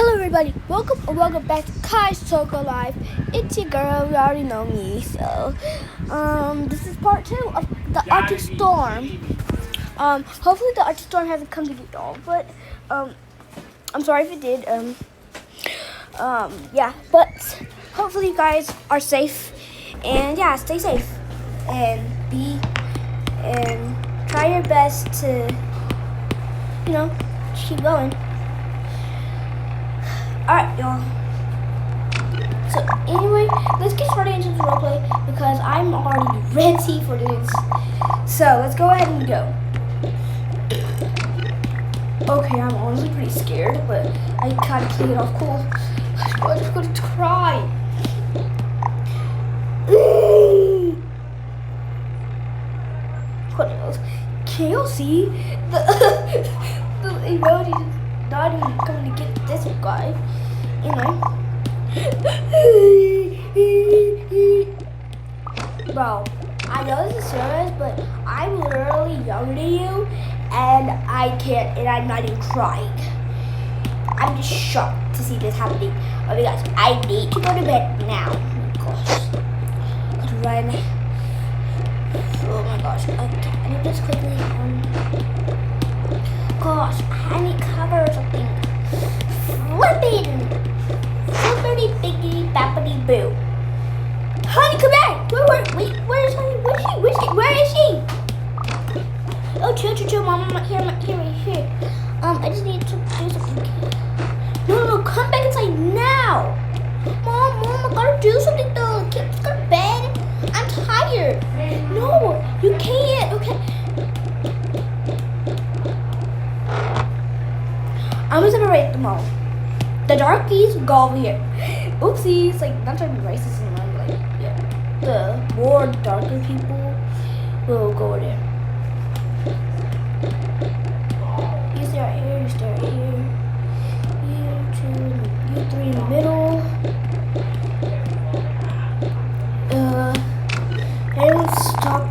Hello everybody, welcome back to Kai's Choco Live. It's your girl, you already know me. So, this is part 2 of the Arctic Storm. Hopefully the Arctic Storm hasn't come to get y'all, but, I'm sorry if it did. Yeah, but hopefully you guys are safe, and yeah, stay safe, and try your best to, keep going. Alright, y'all. So, anyway, let's get started into the roleplay because I'm already ready for this. So, let's go ahead and go. Okay, I'm honestly pretty scared, but I kind of played it off cool. I'm just going to cry. What else? Can y'all see the emoji is not even coming to get this guy? Bro, I know this is serious, but I'm literally younger than you, and I'm not even crying. I'm just shocked to see this happening. Oh my gosh, I need to go to bed now. Oh my gosh. Let's run. Oh my gosh, okay, I need this quickly. Gosh, I need cover or something. Flipping! Flippity biggity bappity boo. Honey, come back! Wait, where is Honey? Where is she? Oh, chill, Mom, I'm here. I just need to do something. No, come back inside now! Mom, I gotta do something though. Let's go to bed. I'm tired. No, you can't. Okay. I'm just gonna write them all. The darkies go over here. Oopsies, not trying to be racist and yeah. The more darker people will go over there. You stay right here, you stay right here. You three in the middle. Everyone stop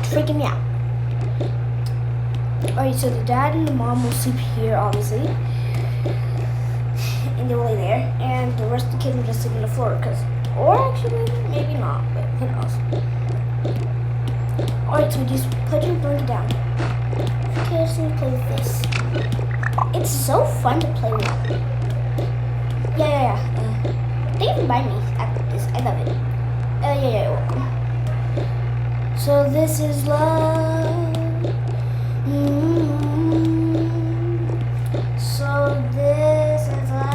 freaking me out. Alright, so the dad and the mom will sleep here, obviously. And they will lay there. And the rest of the kids will just sleep on the floor. Or actually, maybe not, but who knows. Alright, so just put your blanket down. Okay, so we play with this. It's so fun to play with. Yeah. They even buy me after this. I love it. Yeah, welcome. So this is love. So this is love.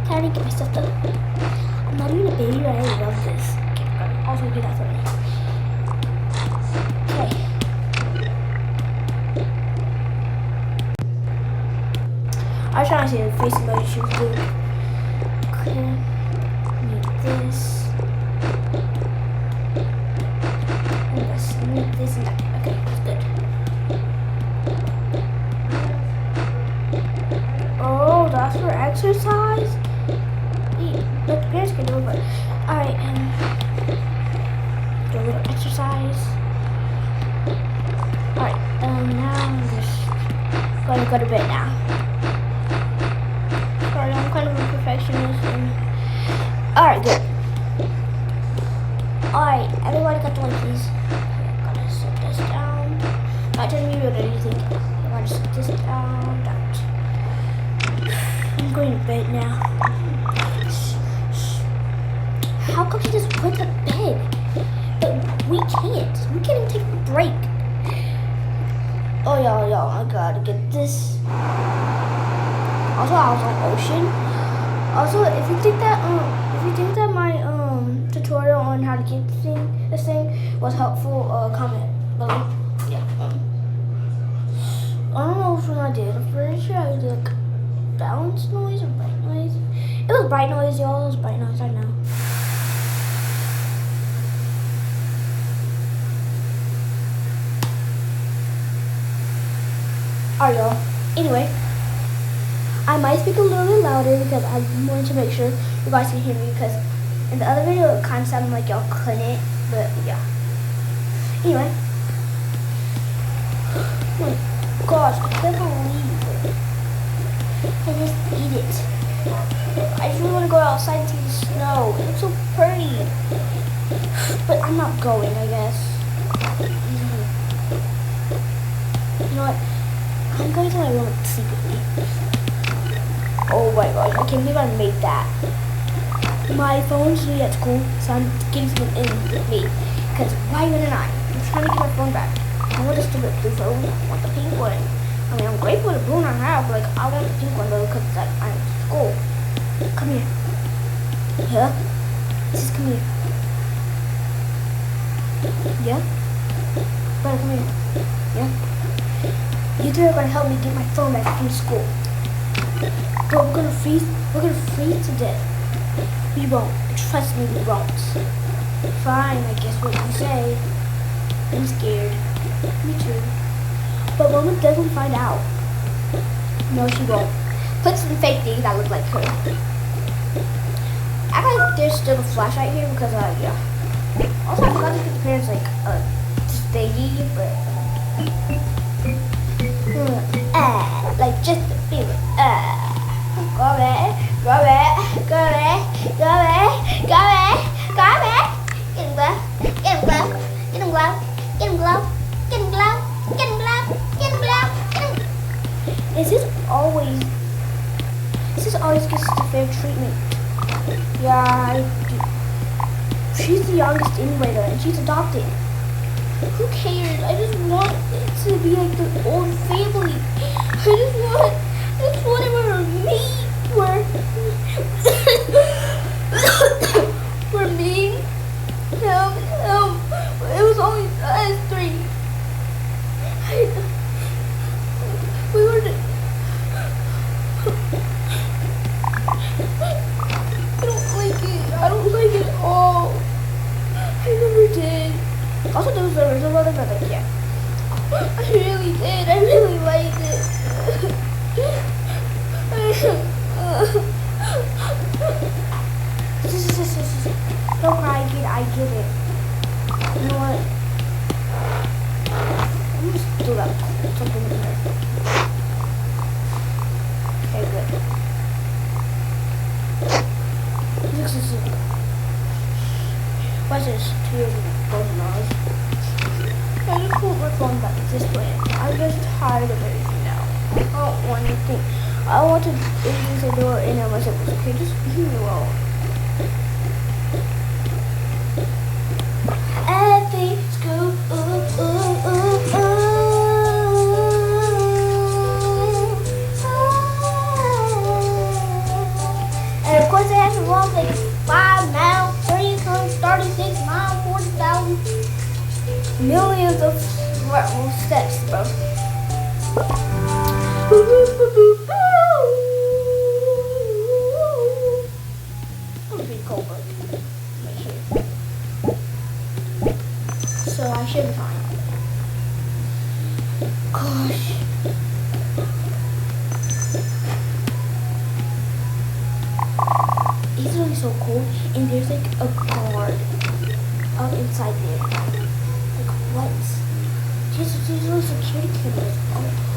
Can I get myself though? I'm not even a baby, but I love this. Okay, also do that for me. Okay. I was trying to see the face emoji she was doing. Okay. Need this. Need this and that. Okay, that's good. Oh, that's for exercise? The parents can do it, but alright, do a little exercise. Alright, now I'm just gonna go to bed now. Sorry, I'm kind of a perfectionist. Alright, good. Alright, everybody got the monkeys. I'm gonna set this down. Not telling you what anything. I'm gonna set this down. I'm going to bed now. How come she just went to bed? But we can't. We can't even take a break. Oh, y'all, I gotta get this. Also, I was on ocean. Also, if you think that my tutorial on how to get this thing was helpful, comment below. Yeah. I don't know which one I did. I'm pretty sure I did balance noise or bright noise. It was bright noise, y'all. It was bright noise. I know. Alright, y'all. Anyway, I might speak a little bit louder because I wanted to make sure you guys can hear me, because in the other video it kind of sounded like y'all couldn't, but yeah. Anyway. Oh my gosh, I can't believe it. I just eat it. I just really want to go outside and see the snow. It looks so pretty. But I'm not going, I guess. You know what? I'm going to my room secretly. Oh my gosh, I can't believe I made that. My phone's really at school, so I'm getting something in with me. Because why wouldn't I? I'm trying to get my phone back. I want a stupid blue phone. I want the pink one. I mean, I'm grateful for the blue one I have, but like, I want the pink one though, because I'm at school. Come here. Yeah? Just come here. Yeah? Brother, come here. Yeah? You three are gonna help me get my phone back from school. But we're gonna freeze to death. We won't. Trust me, we won't. Fine, I guess what you say. I'm scared. Me too. But Mama doesn't find out. No, she won't. Put some fake things that look like her. I feel like there's still a flashlight here because, yeah. Also, I forgot to get the parents, like, thingy, but, like, just a feeling, go back, go back, go back, go back, go back, go back. Get him glove, get him glove, get him glove, get him glove, get him glove, get him glove, get him glove, get him. Is this always gets the fair treatment? Yeah, she's the youngest anyway though, and she's adopted. Who cares? I just want it to be like the old family. I just want it where me, where me, him, it was only us three. We were I don't like it at all. I never did. Also, there was the original brother, but like, yeah. I really did. I really liked it. Don't cry, kid. I get it. You know what? I'm just do that. Something in there. Okay, good. Watch this. 2 years ago. I just put my phone back this way. I'm just tired of everything now. I don't want anything. I want to use the door in and myself. Okay, just leave me alone. At the school. And of course, I have to walk like 5 miles, 36 miles, 40,000. Millions of steps, bro. That was pretty cold, but right here. So I should be fine. Gosh. It's really so cold, and there's like a guard up inside there. What? There's little security cameras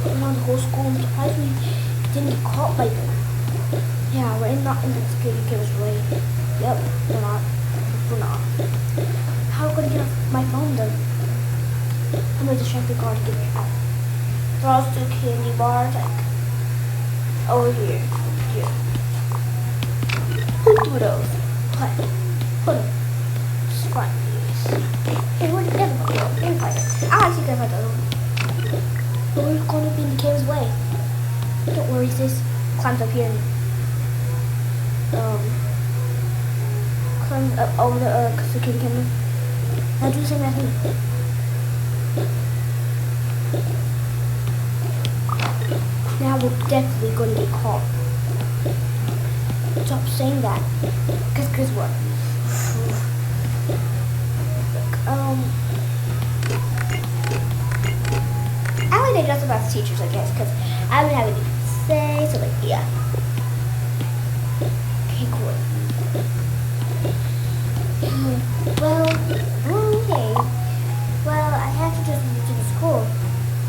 around the whole school. I'm surprised we didn't get caught by them. Yeah, we're not in the security cameras, right? Yep, we're not. We're not. How could I get my phone though? I'm gonna distract the guard to get it out. There are also candy bars, like over here. Here. Who threw those? Put them. Just find these. Hey, where did everyone go? Everybody. I actually got my other one. But we're going to be in the cave's way. Don't worry, sis. Climbs up here and climbs up over the security camera. Now do the same as me. Now we're definitely going to get caught. Stop saying that. Cause guess what? I like they dress up as teachers, I guess, because I haven't had anything to say, so like, yeah. Okay, cool. Well, okay. Well, I have to just move to the school.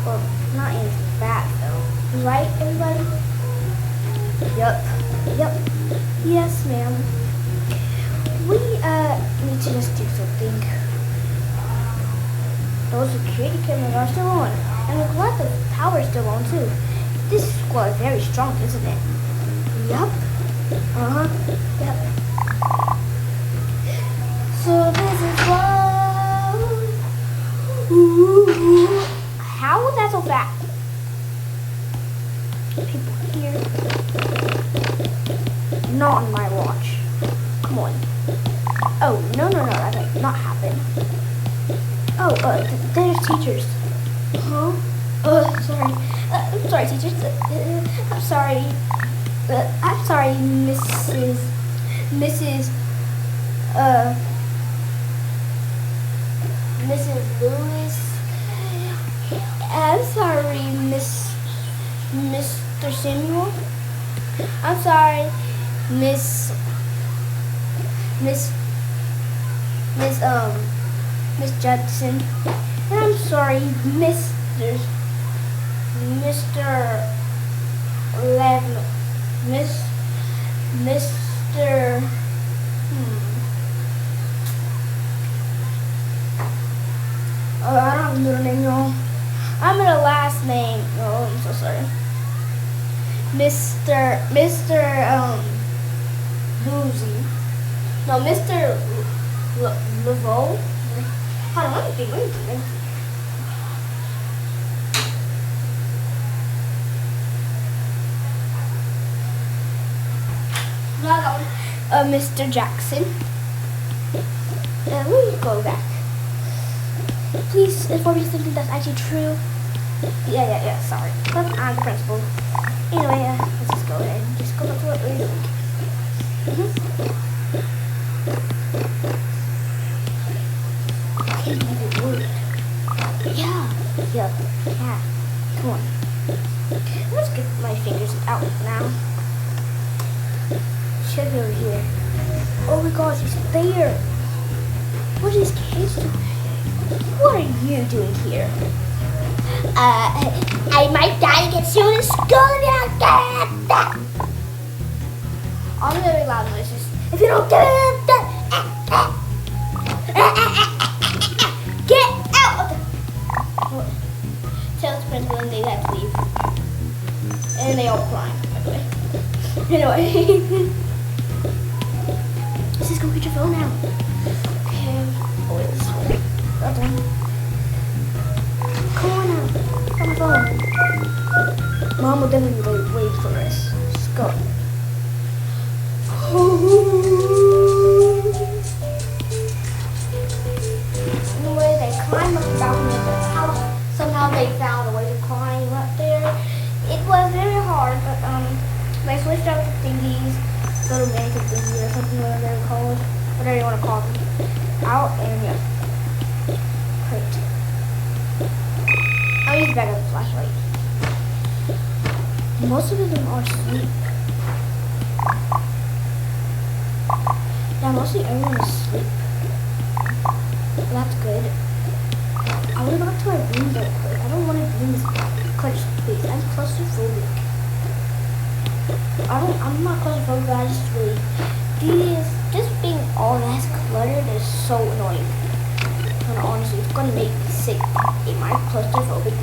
Well, not anything bad, though. Right, everybody? Yup. Yes, ma'am. We, need to just do something. Those security cameras are still on. And look what, the power is still on, too. This school is very strong, isn't it? Yup. Yep. So this is what... Ooh. How was that so fast? People here. Not on my watch. Come on. Oh, no, that might not happen. Oh, there's teachers. Huh? Sorry. I'm sorry, teachers. I'm sorry. I'm sorry, Mrs. Lewis. I'm sorry, Mr. Samuel. I'm sorry, Miss Judson. And I'm sorry, Mr. Levin. Mr. I don't have a middle name, y'all. I'm in a last name. Oh, I'm so sorry. Mr. Boozy. No, Mr. Laveau. Hold on, let me think. Mr. Jackson. Let me go back. Please inform me something that's actually true. Yeah, sorry. But I'm the principal. Anyway, let's just go ahead and just go back to what we're doing. Okay, you would. Yeah. Come on. Let's get my fingers out now. Should be over here. Oh my gosh, he's there. What are these kids doing? What are you doing here? I might die and get soon in school. All the very loud noises. If you don't get out! Tell the principal and they have to leave. And they all cry, by the way. Anyway. Let's just go get your phone now. Okay. Oh, wait, this way. Well done. Come on now. On my phone. Mom will definitely wait for us. Let's go. Anyway, they climbed up the balcony of the house. Somehow they found a way to climb up there. It was very hard, but they switched out the thingies, little mannequin thingies or something, whatever they're called, whatever you want to call them, out, and yeah. Great. I'll use the back of the flashlight. Most of them are asleep. Yeah, mostly everyone is asleep. Well, that's good. I want to go back to my room real quick. I don't want to be in this clutch space. I'm claustrophobic. I'm not claustrophobic, I just really... Just being all that cluttered is so annoying. And honestly, it's gonna make me sick. Am I claustrophobic?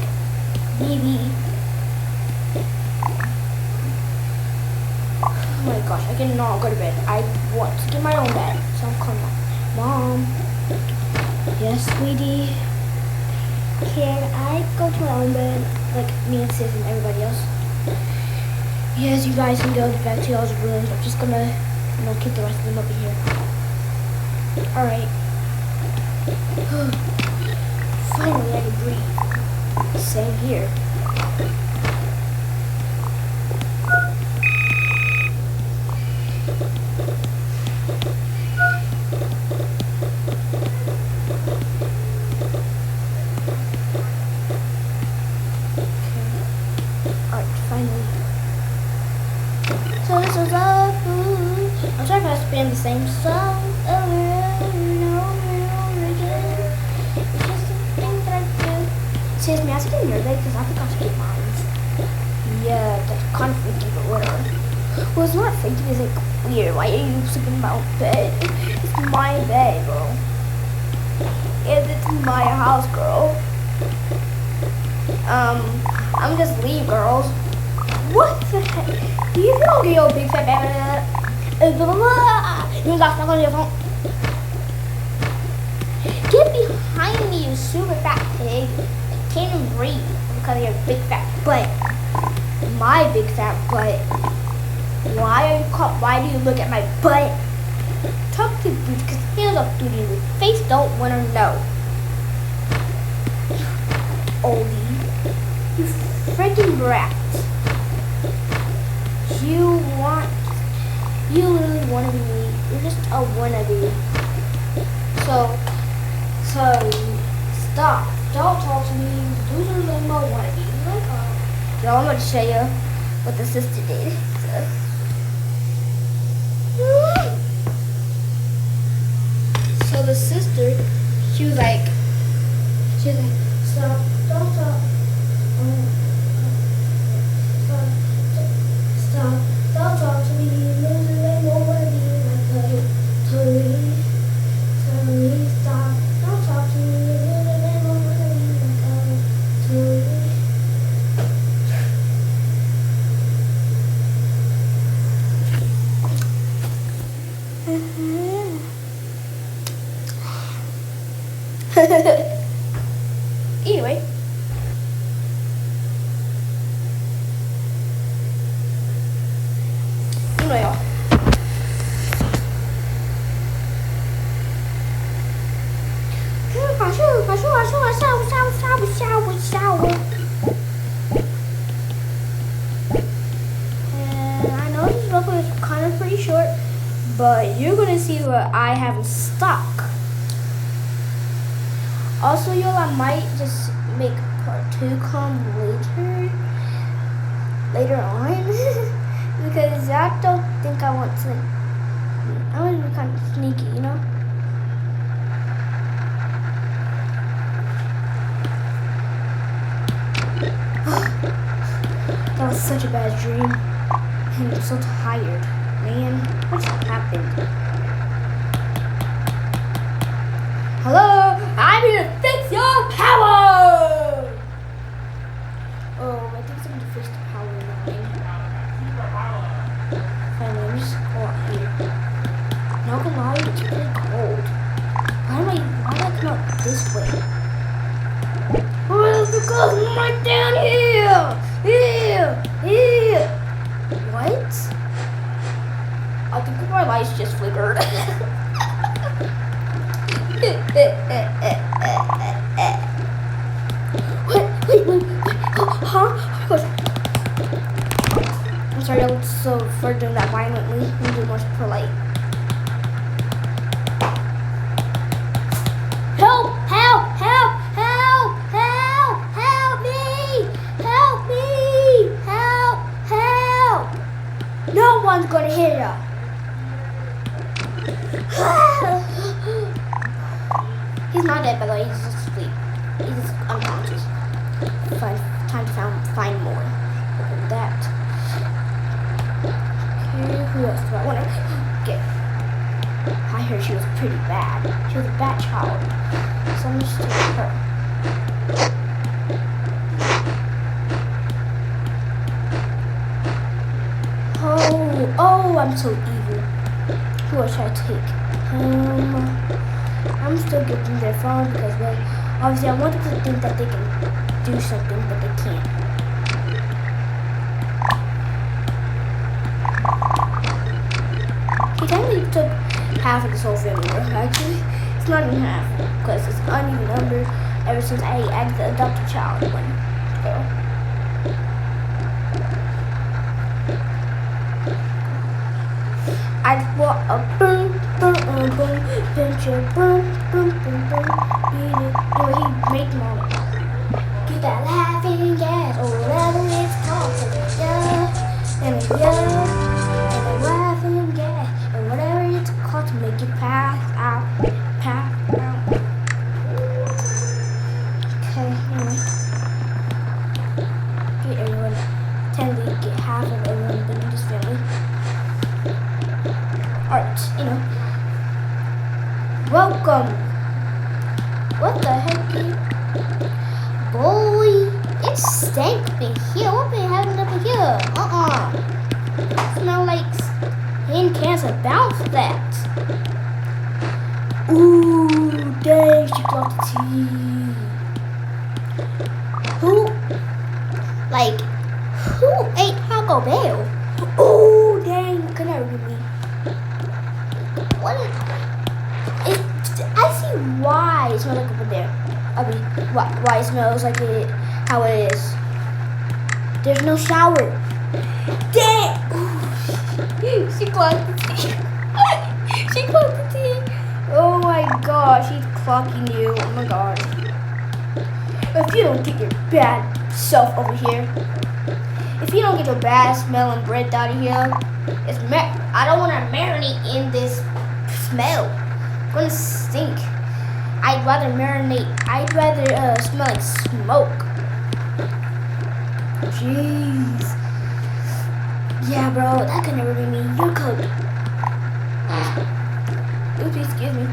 Maybe. Oh my gosh, I cannot go to bed. I want to get my own bed. So I'm calling Mom. Yes, sweetie. Can I go to my own bed? Like me and Sis and everybody else. Yes, you guys can go back to y'all's rooms. I'm just gonna, keep the rest of them over here. Alright. Finally, I can breathe. Same here. sorry if I spam the same song over and over and over again. It's just a thing that I do. Excuse me, I was getting nervous because I forgot to get mine. Yeah, that's kind of freaky, but whatever. Well, it's not freaky, it's like weird. Why are you sleeping in my own bed? It's my bed, bro. Yeah, it's my house, girl. I'm just leave, girls. What the heck? Do you feel your big fat baby? You got stuck on your phone. Get behind me, you super fat pig. I can't even breathe because of your big fat butt. My big fat butt. Why do you look at my butt? Talk to Booty because here's a duty with face don't want to know. Oldie. You freaking brat. You literally wanna be me. You're just a wannabe. So stop. Don't talk to me. Those are like my wannabes. Like, yo, I'm gonna show you what the sister did. So the sister, she was like, stop, don't stop. Stop, don't talk to me. Losing more money like a Tony. Stop, don't talk to me. Losing more money like a Tony. Anyway. Y'all. And I know this video is kind of pretty short, but you're gonna see what I have in stock. Also, y'all, I might just make part 2 come later on. Because I don't think I want to. I want to be kind of sneaky, you know? That was such a bad dream. And I'm so tired. Man, what's happened? Hello? I'm here to fix your power! Oh, I think someone to fix the power line. Let me just go out here. Not gonna lie, it's pretty cold. Why did I come out this way? Oh, it's because I'm right down here! Here! What? I think my lights just flickered. Wait. Huh? Oh my gosh. I'm sorry, I was so for doing that violently. We do more polite. Help me! No one's gonna hit ya. He's not dead, by the way. He's just asleep. He's just unconscious. Time to find more. Look at that. Okay, who else do I want to get? I heard she was pretty bad. She was a bad child. So I'm just taking her. Oh, I'm so evil. Who else should I take? I'm still getting their phone because, well, obviously I want them to think that they can do something, but they can't. He technically took half of this whole family. Actually, it's not even half because it's uneven number ever since I added the adopted child one. So. I want a boom, picture, boom, eat it. He made mom. Get that laughing gas, or whatever it's called. Yeah, and a laughing gas, or whatever. and we get half of everyone in this family. Alright, you know. Welcome. What the heck? Boy, it stank up in here. What we having up in here? Smell like hand cans of bounce that. Ooh, dang, she got the tea. Who ate Taco Bell? Ooh, dang, could never be me. What is it? I see why it smells like over there. I mean, why it smells like it, how it is. There's no shower. Dang! Ooh, she clogged the tea. She clogged the tea. Oh my gosh, she's clocking you. Oh my gosh. If you don't get your bad self over here, if you don't get your bad smelling breath out of here, I don't want to marinate in this smell. It's gonna stink. I'd rather smell like smoke. Jeez. Yeah, bro, that could never be me. You're cooked. Oops, excuse me.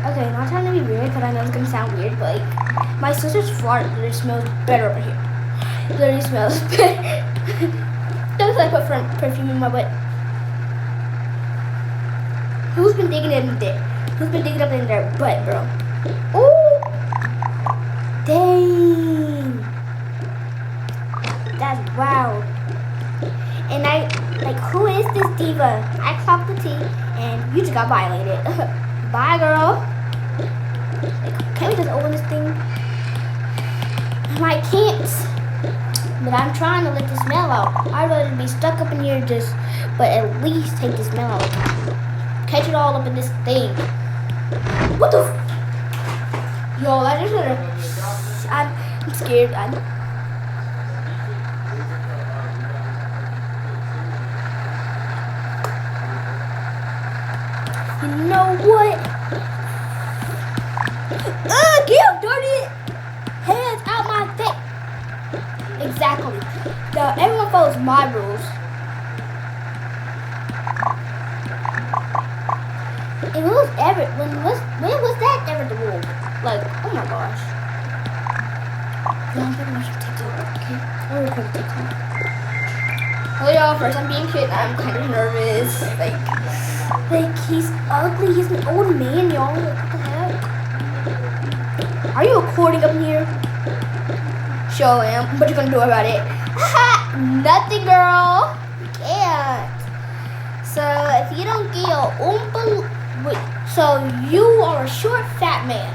Okay, not trying to be weird because I know it's gonna sound weird, but like, my sister's fart literally smells better over here. It literally smells better. That's why I put perfume in my butt. Who's been digging in there? Who's been digging up in their butt, bro? Ooh! Dang! That's wild. And who is this diva? I clocked the tea, and you just got violated. Bye, girl. Like, can't we just open this thing? I can't. But I'm trying to let the smell out. I'd rather be stuck up in here but at least take the smell out. Catch it all up in this thing. What the Yo, I just heard I'm scared. You know what? Get dirty hands out my face. Exactly. Now everyone follows my rules. And when was that ever the rule? Like, oh my gosh. No, I'm gonna watch TikTok, okay? I'm record TikTok. Hello y'all, first I'm being shit. I'm kind of nervous. Like he's ugly. He's an old man, y'all. Like, what the heck? Are you recording up in here? Sure am. What you gonna do about it? Haha! Nothing, girl. You can't. So if you don't get your so you are a short, fat man.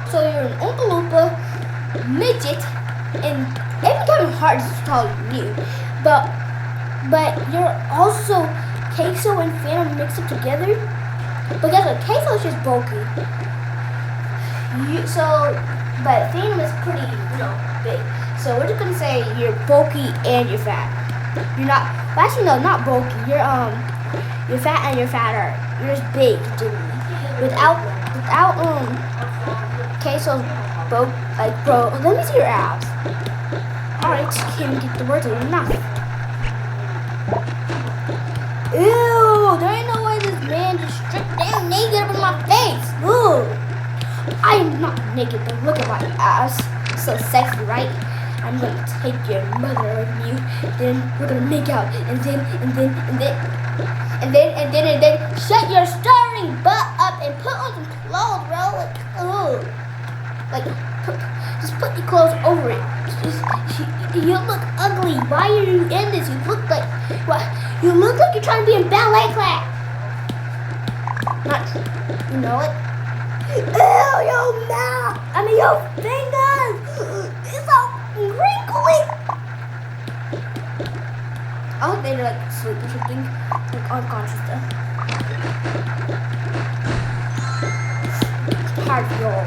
So you're an Oompa Loompa, midget, and every time hard is taller than you. But you're also Queso and Phantom mixed up together. But guess what? Queso is just bulky. But Phantom is pretty, big. So we're just gonna say you're bulky and you're fat. You're not. Well, actually, no, not bulky. You're fat and you're fatter. You're just big, generally. Without Queso's bro. Let me see your abs. Alright, can't get the words out of your mouth. Ew, there ain't no way this man just stripped down naked up in my face. Ooh. I am not naked, but look at my ass. So sexy, right? I'm gonna take your mother away from you. Then we're gonna make out, and then shut your starving butt up and put on some clothes, bro. Just put your clothes over it. You look ugly. Why are you in this? You look like you're trying to be in ballet class. Not, you know it. Ew, your mouth. I mean, your fingers. It's all wrinkly. I hope they're like asleep or something, like unconscious stuff. It's hard for y'all.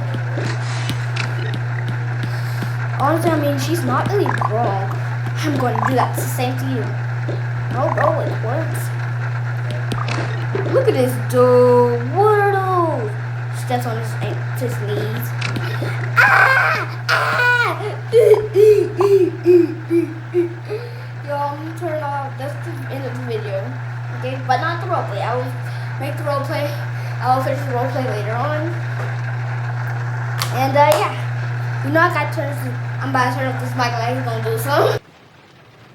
Honestly, I mean, she's not really wrong. I'm going to do that. It's the same to you. No, bro, it works. Look at this dude. What are those? Steps on his knees. Ah! Yo, I'm gonna turn off. That's the end of the video. Okay, but not the roleplay. I will make the roleplay. I will finish the roleplay later on. And yeah, you know I got to turn. I'm about to turn up this mic like he's gonna do something.